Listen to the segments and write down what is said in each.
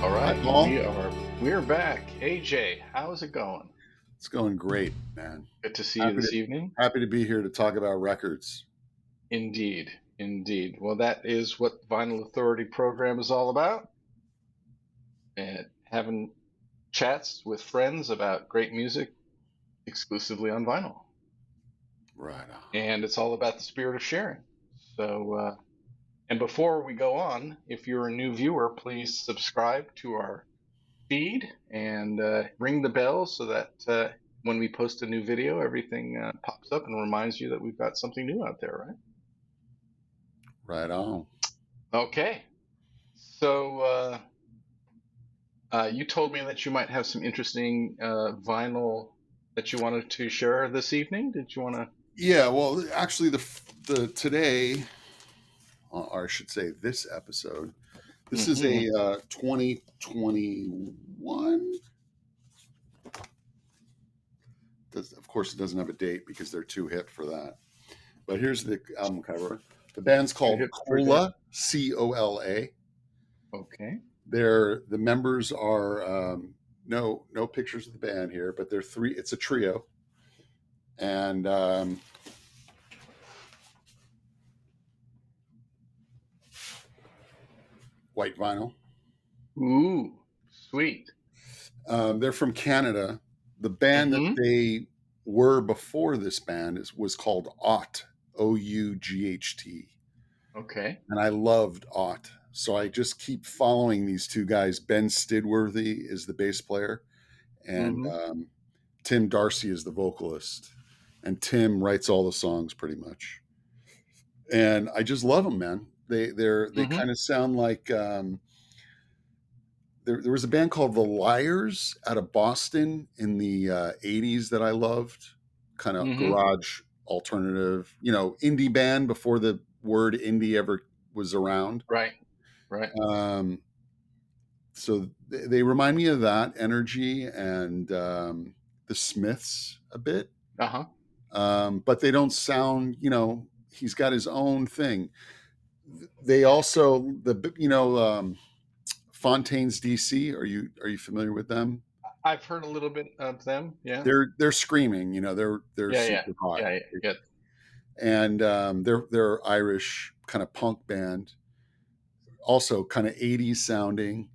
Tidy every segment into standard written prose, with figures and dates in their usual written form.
All Hi, right, Paul. we're back. AJ, how's it going? It's going great, man. Good to see you Happy to this evening. happy to be here to talk about records. Indeed, indeed. Well, that is what Vinyl Authority program is all about, and having chats with friends about great music exclusively on vinyl. Right on. And it's all about the spirit of sharing. So, and before we go on, if you're a new viewer, please subscribe to our feed and ring the bell so that when we post a new video, everything pops up and reminds you that we've got something new out there, right? Right on. Okay. So, you told me that you might have some interesting vinyl that you wanted to share this evening. Did you want to? Yeah, well, actually, the today, or I should say, this episode. This is Mm-hmm. a 2021. Of course, it doesn't have a date because they're too hip for that. But here's the album cover. The band's Too called hip for a date. Cola, Cola. Okay. The members are no pictures of the band here, but they're three. It's a trio, and white vinyl. Ooh, sweet. They're from Canada. The band that Mm-hmm. they were before this band was called Ought, Ought, Okay. and I loved Ought. So I just keep following these two guys. Ben Stidworthy is the bass player, and Mm-hmm. Tim Darcy is the vocalist. And Tim writes all the songs pretty much. And I just love them, man. They Mm-hmm. kind of sound like there was a band called The Liars out of Boston in the '80s that I loved, kind of Mm-hmm. garage alternative, indie band before the word indie ever was around. Right. Right. Um, so they remind me of that energy and the Smiths a bit, Uh-huh. but they don't sound. He's got his own thing. They also Fontaine's DC. Are you familiar with them? I've heard a little bit of them. Yeah. They're screaming. They're Yeah. Yeah. super hot, Yeah. Yeah. Yeah. and they're Irish kind of punk band, also kind of '80s sounding.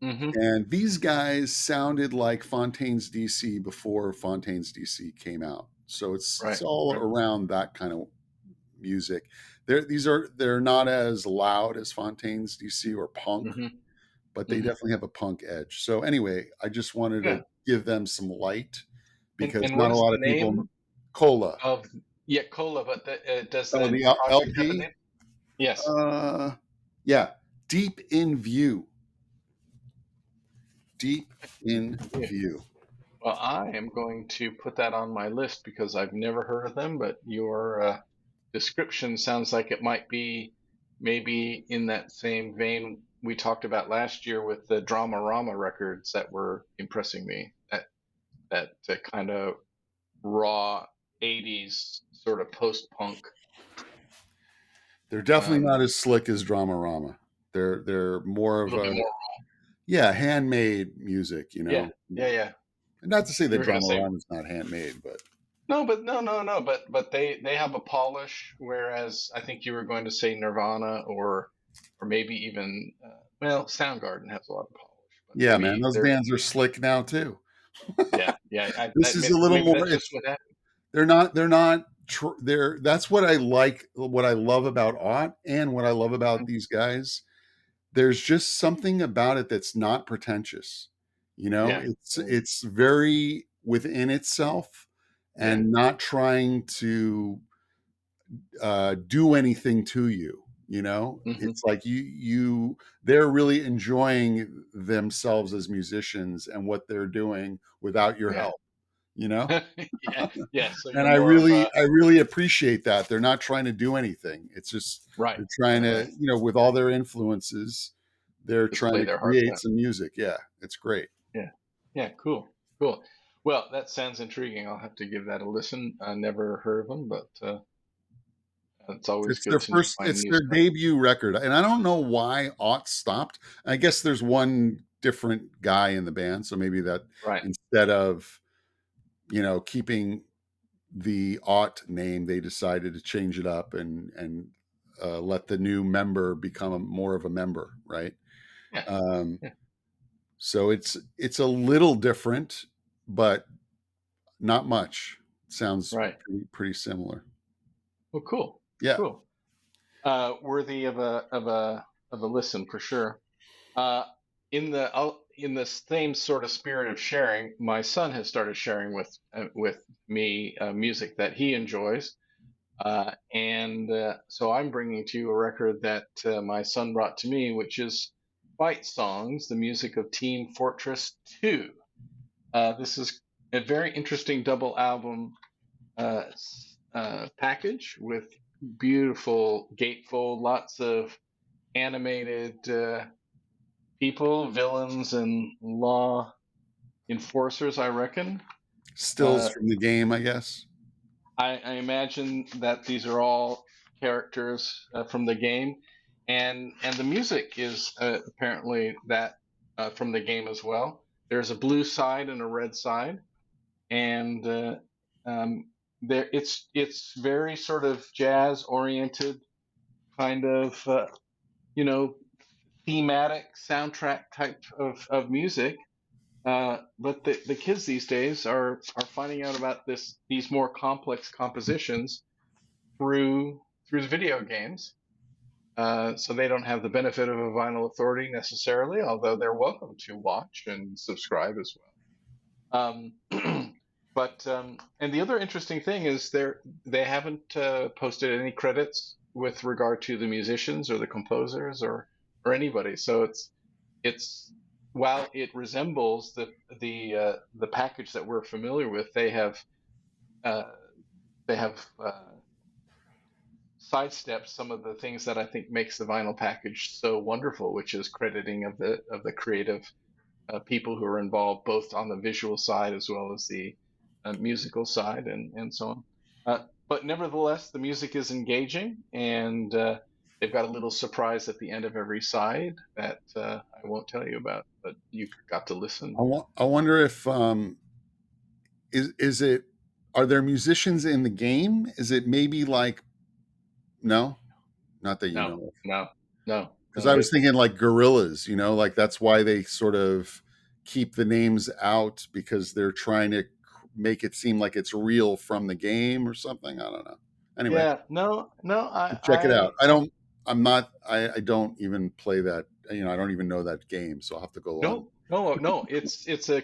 Mm-hmm. And these guys sounded like Fontaine's DC before Fontaine's DC came out. So it's Right. all Right. around that kind of music. They're not as loud as Fontaine's DC or punk, Mm-hmm. but they Mm-hmm. definitely have a punk edge. So anyway, I just wanted to Yeah. give them some light because And what not a is lot the of people. name Cola. of? Yeah, Cola, but does Oh, the the project have a LP. name? Yes. Yeah, Deep in View. Deep in Yeah. View. Well, I am going to put that on my list because I've never heard of them, but your description sounds like it might be maybe in that same vein we talked about last year with the Dramarama records that were impressing me. That kind of raw 80s sort of post-punk. They're definitely not A as slick as Dramarama. They're more of little bit a, more. yeah, handmade music. Yeah, yeah, yeah. And not to say You that were going to say Dramarama is not handmade, but no, but no. But they have a polish, whereas I think you were going to say Nirvana or maybe even well, Soundgarden has a lot of polish, but yeah, man, maybe those they're bands are slick now too. yeah, yeah. This is a little Maybe more. that's just what happened. They're not. They're That's what I like. What I love about Ott and what I love about these guys. There's just something about it that's not pretentious. Yeah, It's very within itself yeah. and not trying to do anything to you. Hmm. It's like they're really enjoying themselves as musicians and what they're doing without your Yeah, help. You know, yeah, yeah. So and you're more of a I really appreciate that they're not trying to do anything. It's just right, they're trying right, to, right. with all their influences, they're Just trying play to their hearts create out. some music. Yeah, it's great. Yeah, yeah. Cool, cool. Well, that sounds intriguing. I'll have to give that a listen. I never heard of them, but it's always good to find It's new their stuff. debut record, and I don't know why Ought stopped. I guess there's one different guy in the band. So maybe that Right. instead of, keeping the Aught name, they decided to change it up and let the new member become more of a member, right? Yeah. Um, Yeah. so it's a little different, but not much. Sounds Right. pretty similar. Well, cool. Yeah. Cool. Worthy of a listen for sure. Uh, in the same sort of spirit of sharing, my son has started sharing with me music that he enjoys, and so I'm bringing to you a record that my son brought to me, which is Fight Songs, the music of Team Fortress 2. This is a very interesting double album uh, package with beautiful gatefold, lots of animated people, villains, and law enforcers, I reckon. Stills Uh, from the game, I guess. I imagine that these are all characters from the game, and the music is apparently that from the game as well. There's a blue side and a red side, and um, it's very sort of jazz oriented, kind of you know thematic soundtrack type of music. But the kids these days are finding out about these more complex compositions through the video games. So they don't have the benefit of a vinyl authority necessarily, although they're welcome to watch and subscribe as well. But and the other interesting thing is they haven't posted any credits with regard to the musicians or the composers or anybody. So it's while it resembles the package that we're familiar with, uh, they have sidestepped some of the things that I think makes the vinyl package so wonderful, which is crediting of the creative people who are involved both on the visual side as well as the musical side and so on. But nevertheless, the music is engaging, and they've got a little surprise at the end of every side that I won't tell you about, but you got to listen. I wonder if is it, are there musicians in the game? Is it maybe like, no, not that you No, know of. no, no, Because no. I was thinking like gorillas, like that's why they sort of keep the names out, because they're trying to make it seem like it's real from the game or something. I don't know. Anyway, Yeah, no, no. check it out. I I don't even play that. I don't even know that game, so I'll have to go on. no, no, no. It's a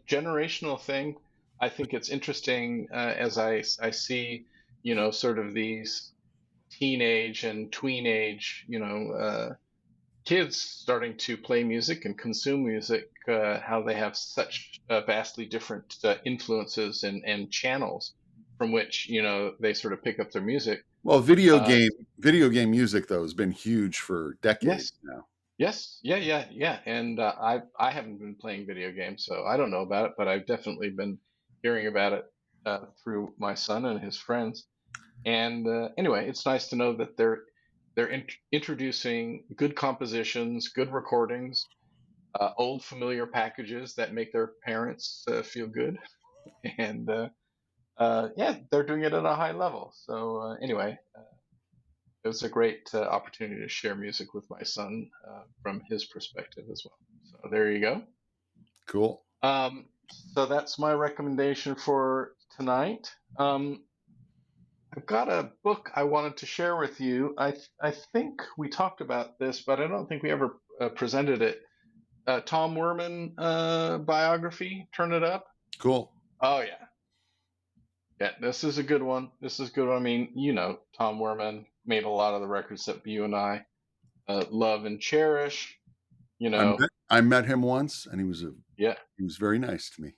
generational thing. I think it's interesting as I see, sort of these teenage and tween age, kids starting to play music and consume music, how they have such vastly different influences and channels from which, they sort of pick up their music. Well, Uh, video game music though has been huge for decades yes, now. yes, yeah, yeah, yeah. And I haven't been playing video games, so I don't know about it, but I've definitely been hearing about it through my son and his friends. And anyway, it's nice to know that they're introducing good compositions, good recordings, old familiar packages that make their parents feel good, and yeah, they're doing it at a high level. So anyway, it was a great opportunity to share music with my son from his perspective as well. So there you go. Cool. So that's my recommendation for tonight. I've got a book I wanted to share with you. I think we talked about this, but I don't think we ever presented it. Tom Werman biography, Turn It Up. Cool. Oh yeah, yeah. This is a good one. This is good. I mean, Tom Werman made a lot of the records that you and I love and cherish. You know, I met him once, and yeah, he was very nice to me.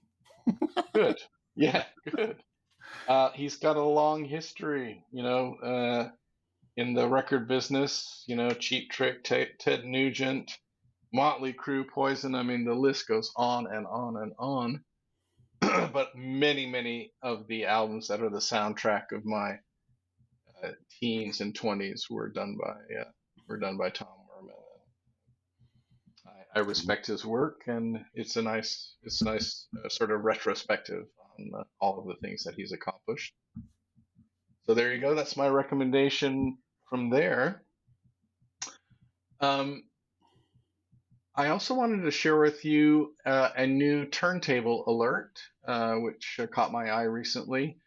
good. Yeah, good. He's got a long history. In the record business. Cheap Trick, Ted Nugent, Motley Crue, Poison. I mean, the list goes on and on and on. But many, many of the albums that are the soundtrack of my teens and 20s were done by Tom Werman. I respect his work, and it's a nice sort of retrospective on all of the things that he's accomplished. So there you go. That's my recommendation from there. I also wanted to share with you a new turntable alert, which caught my eye recently.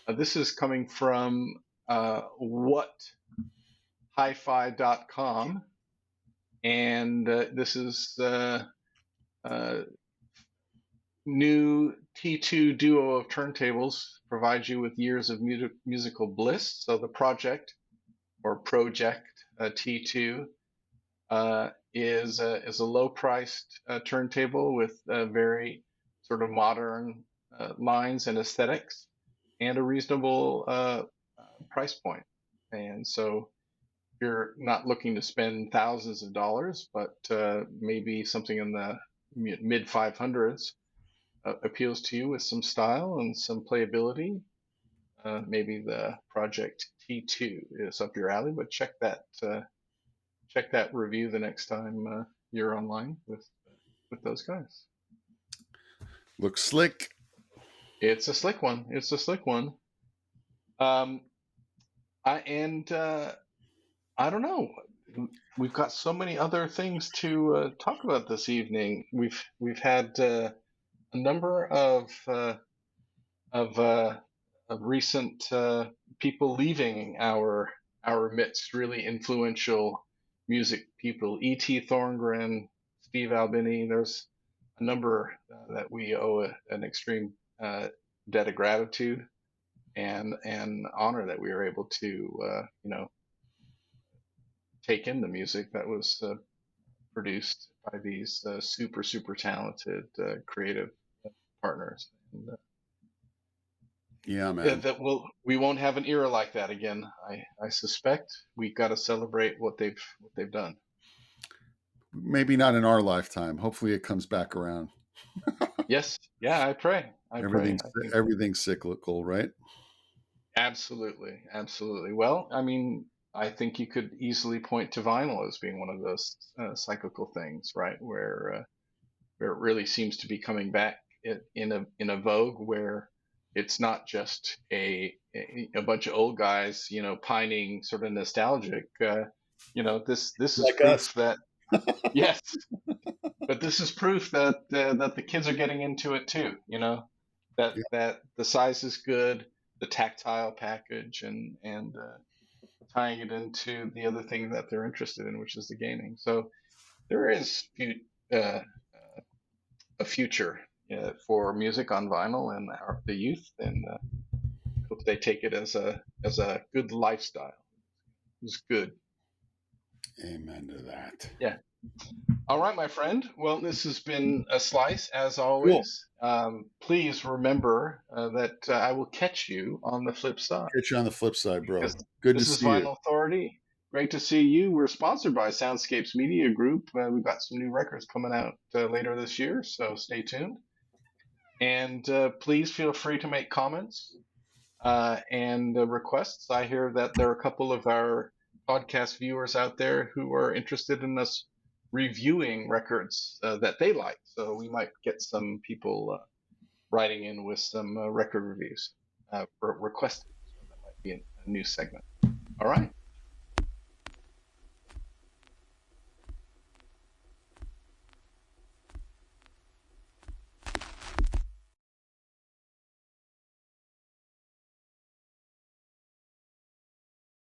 This is coming from whathifi.com, and this is new T2 duo of turntables provides you with years of musical bliss. So the project T2 is a low-priced turntable with very sort of modern lines and aesthetics, and a reasonable price point. And so you're not looking to spend thousands of dollars, but maybe something in the mid 500s appeals to you with some style and some playability. Maybe the Project T2 is up your alley, but check that review the next time you're online with those guys. Looks slick. It's a slick one. It's a slick one. I don't know. We've got so many other things to talk about this evening. We've had a number of recent people leaving our midst. Really influential music people: E.T. Thorngren, Steve Albini. There's a number that we owe an extreme debt of gratitude and honor that we were able to take in the music that was produced by these super talented creative partners. And, yeah, man. We won't have an era like that again. I suspect we've got to celebrate what they've done. Maybe not in our lifetime. Hopefully, it comes back around. Yes, yeah, I pray. Everything's cyclical, right? Absolutely. Well, I mean, I think you could easily point to vinyl as being one of those cyclical things, right? Where it really seems to be coming back in a vogue where it's not just a bunch of old guys, pining sort of nostalgic. This is like proof us. that yes, but this is proof that the kids are getting into it too. That the size is good, the tactile package, and tying it into the other thing that they're interested in, which is the gaming. So there is a future for music on vinyl and the youth, and hope they take it as a good lifestyle. It's good. Amen to that. Yeah. All right, my friend. Well, this has been a slice, as always. Cool. Please remember that I will catch you on the flip side. Catch you on the flip side, bro. Good to see you. This is Vinyl Authority. Great to see you. We're sponsored by Soundscapes Media Group. We've got some new records coming out later this year, so stay tuned. And please feel free to make comments and requests. I hear that there are a couple of our podcast viewers out there who are interested in us reviewing records that they like. So we might get some people writing in with some record reviews requested. So that might be a new segment. All right.